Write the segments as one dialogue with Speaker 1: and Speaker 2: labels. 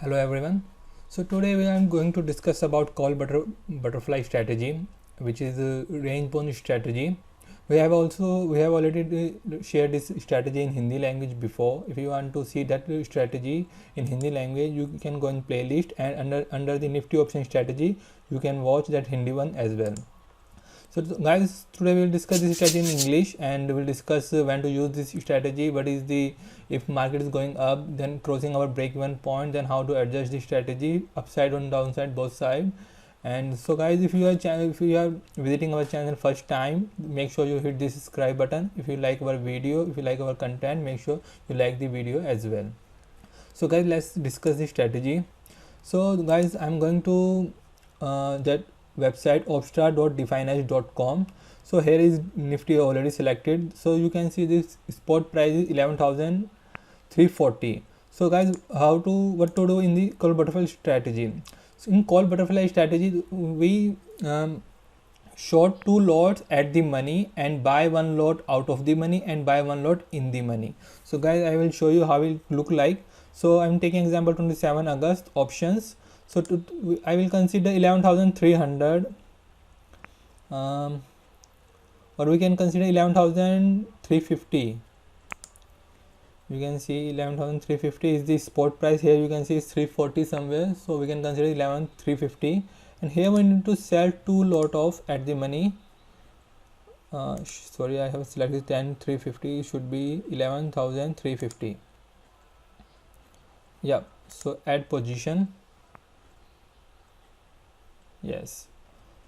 Speaker 1: Hello everyone. So today we are going to discuss about butterfly strategy, which is a range bound strategy. We have already shared this strategy in Hindi language before. If you want to see that strategy in Hindi language, you can go in playlist, and under the Nifty option strategy, you can watch that Hindi one as well. So guys, today we will discuss this strategy in English, and we will discuss when to use this strategy, what is the, if market is going up then crossing our break even point, then how to adjust the strategy upside and downside both side. And so guys, if you are visiting our channel first time, make sure you hit the subscribe button. If you like our video, if you like our content, make sure you like the video as well. So guys, let's discuss the strategy. So guys, I'm going to that website opstar.definehash.com. So here is Nifty already selected. So you can see this spot price is 11,340. So guys, what to do in the call butterfly strategy? So in call butterfly strategy, we short two lots at the money and buy one lot out of the money and buy one lot in the money. So guys, I will show you how it look like. So I'm taking example 27 August options. So I will consider 11,300, or we can consider 11,350. You can see 11,350 is the spot price. Here you can see it's 340 somewhere, so we can consider 11,350. And here we need to sell two lot of at the money. Sorry, I have selected 10,350. Should be 11,350. Yeah. So add position. Yes.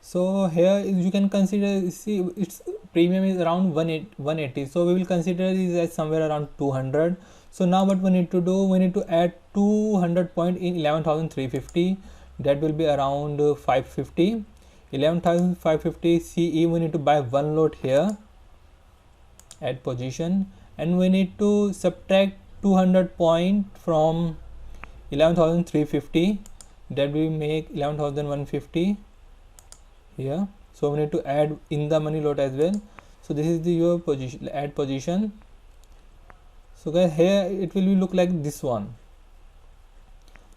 Speaker 1: So here you can consider, see, its premium is around 180. So we will consider this as somewhere around 200. So now what we need to do, we need to add 200 point in 11,350. That will be around 550. 11,550 CE. We need to buy one lot here. Add position, and we need to subtract 200 point from 11,350. That will make 11,150 here. So we need to add in the money lot as well. So this is the your position, add position. So guys, here it will look like this one.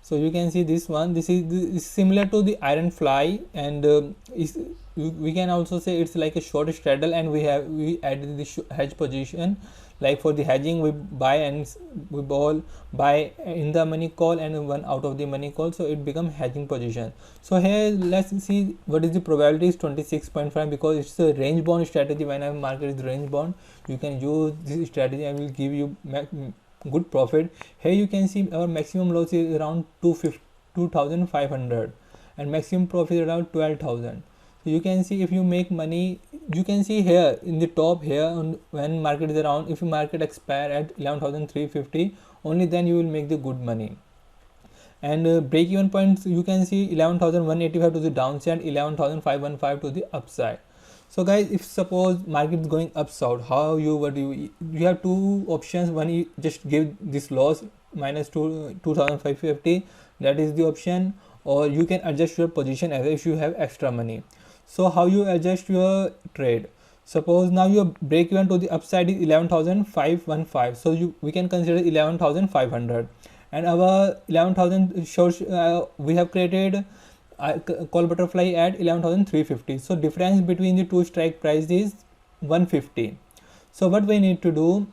Speaker 1: So you can see this one. This is similar to the iron fly, and we can also say it's like a short straddle, and we added the hedge position. Like for the hedging, we buy and we buy in the money call and one out of the money call, so it become hedging position. So here let's see what is the probability is 26.5, because it's a range bound strategy. Whenever market is range bound, you can use this strategy and will give you good profit. Here you can see our maximum loss is around 2,500 and maximum profit is around 12,000. So you can see if you make money, you can see here in the top here, when market is around, if you market expire at 11,350, only then you will make the good money. And break even points, you can see 11,185 to the downside, 11,515 to the upside. So guys, if suppose market is going up south, what do you have two options. One, you just give this loss minus 2,550, that is the option, or you can adjust your position as if you have extra money. So how you adjust your trade? Suppose now your break even to the upside is 11,515, so we can consider 11,500, and our 11,000 shows we have created call butterfly at 11,350. So difference between the two strike price is 150. So what we need to do,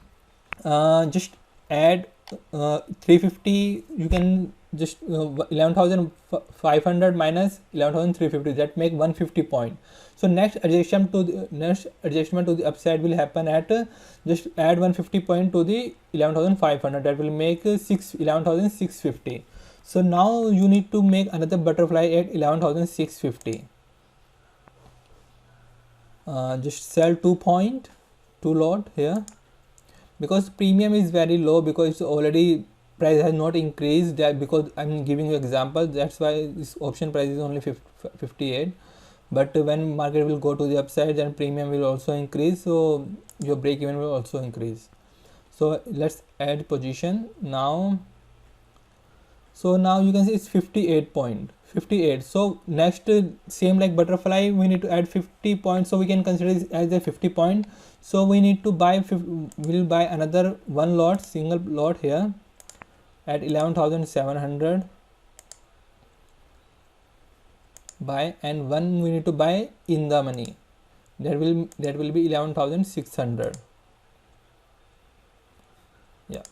Speaker 1: just add 350. You can just 11,500 minus 11,350, that make 150 point. So next adjustment to the upside will happen at just add 150 point to the 11,500, that will make 11,650. So now you need to make another butterfly at 11,650. Just sell 2 lot here, because premium is very low, because it's already price has not increased, that because I'm giving you example, that's why this option price is only 58. But when market will go to the upside, then premium will also increase, so your break even will also increase. So let's add position now. So now you can see it's 58. So next, same like butterfly, we need to add 50 points, so we can consider this as a 50 point. So we need to buy we'll buy another one lot, single lot here at 11,700. buy, and one we need to buy in the money, that will be 11,600. Yeah.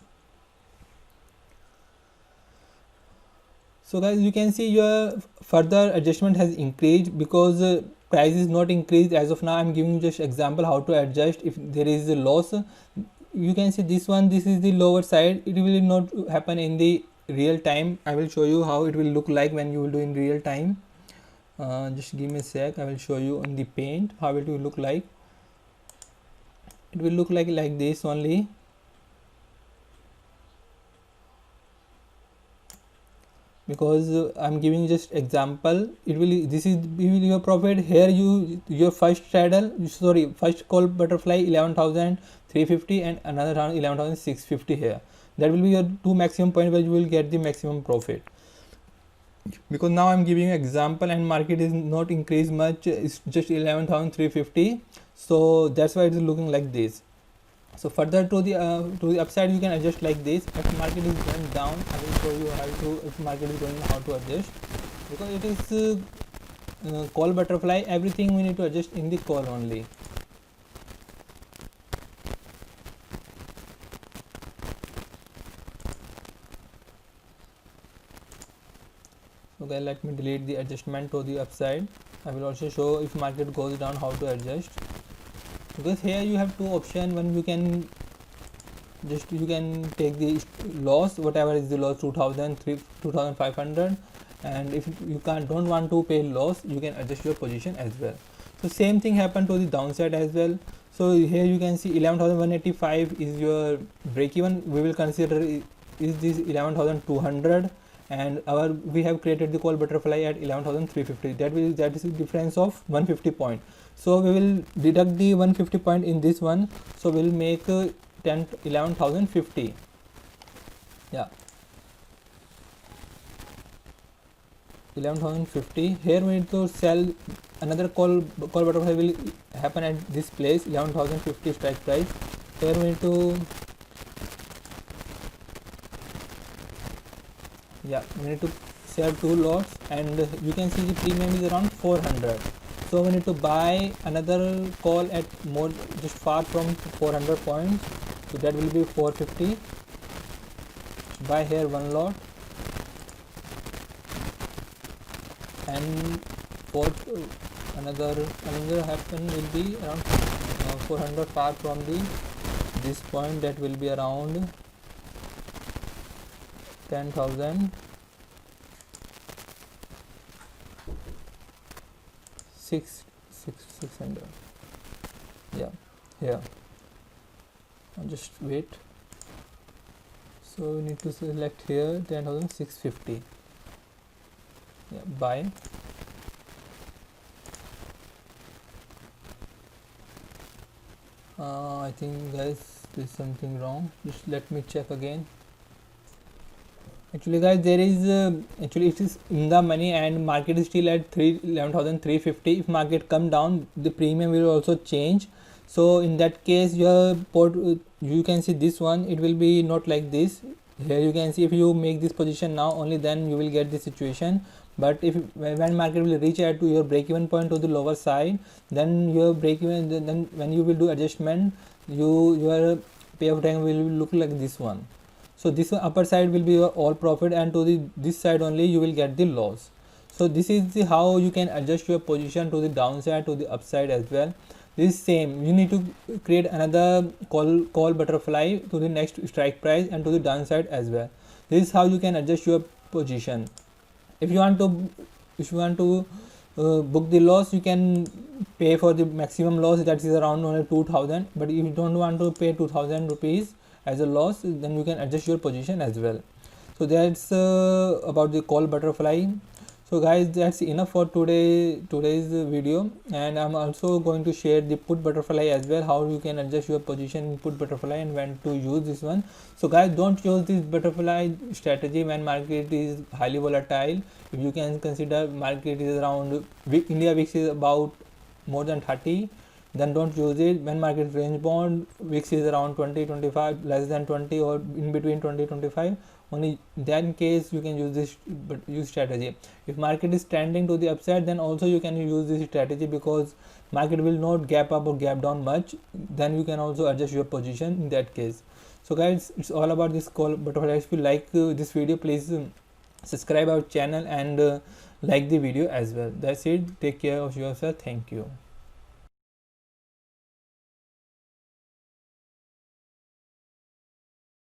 Speaker 1: So guys, you can see your further adjustment has increased because price is not increased as of now. I'm giving you just example how to adjust if there is a loss. You can see this one, this is the lower side, it will not happen in the real time. I will show you how it will look like when you will do in real time. Just give me a sec, I will show you on the paint how it will look like. It will look like this only. Because I'm giving just example, it will, this is your profit here. Your first straddle, sorry, first call butterfly 11,350 and another round 11,650 here. That will be your two maximum point where you will get the maximum profit. Because now I'm giving you example and market is not increased much, it's just 11,350, so that's why it is looking like this. So further to the upside, you can adjust like this. If market is going down, I will show you how to, if market is going, how to adjust, because it is call butterfly, everything we need to adjust in the call only. Okay, let me delete the adjustment to the upside. I will also show if market goes down how to adjust, because here you have two options. One, you can take the loss, whatever is the loss, 2,500, and if you don't want to pay loss, you can adjust your position as well. So same thing happened to the downside as well. So here you can see 11,185 is your break even. We will consider is this 11,200, and we have created the call butterfly at 11,350. That is the difference of 150 point. So we will deduct the 150 point in this one, so we will make 11,050. Yeah, 11,050. Here we need to sell another call butterfly will happen at this place, 11,050 strike price. Here we need to, yeah, we need to sell two lots, and you can see the premium is around 400. So we need to buy another call at more, just far from 400 points, so that will be 450. Buy here one lot, and for another happen will be around 400 far from this point, that will be around 10,000. 600. Yeah, here. Just wait. So we need to select here 10,650. Yeah, buy. I think guys, there's something wrong. Just let me check again. Actually guys, there is actually it is in the money and market is still at 11,350. If market come down, the premium will also change. So in that case, your port, you can see this one, it will be not like this. Here you can see, if you make this position now, only then you will get this situation. But if when market will reach at to your break even point to the lower side, then your break even, then when you will do adjustment, your payoff time will look like this one. So this upper side will be your all profit, and to this side only you will get the loss. So this is how you can adjust your position to the downside, to the upside as well. This is same, you need to create another call butterfly to the next strike price and to the downside as well. This is how you can adjust your position. If you want to book the loss, you can pay for the maximum loss, that is around only 2,000. But if you don't want to pay 2,000 rupees as a loss, then you can adjust your position as well. So that's about the call butterfly. So guys, that's enough for today's video, and I'm also going to share the put butterfly as well, how you can adjust your position in put butterfly and when to use this one. So guys, don't use this butterfly strategy when market is highly volatile. If you can consider market is around India VIX is about more than 30, then don't use it. When market range bound, VIX is around 20, 25, less than 20 or in between 20, 25, only then case you can use this, but use strategy. If market is trending to the upside, then also you can use this strategy, because market will not gap up or gap down much, then you can also adjust your position in that case. So guys, it's all about this call butterfly. If you like this video, please subscribe our channel and like the video as well. That's it. Take care of yourself. Thank you.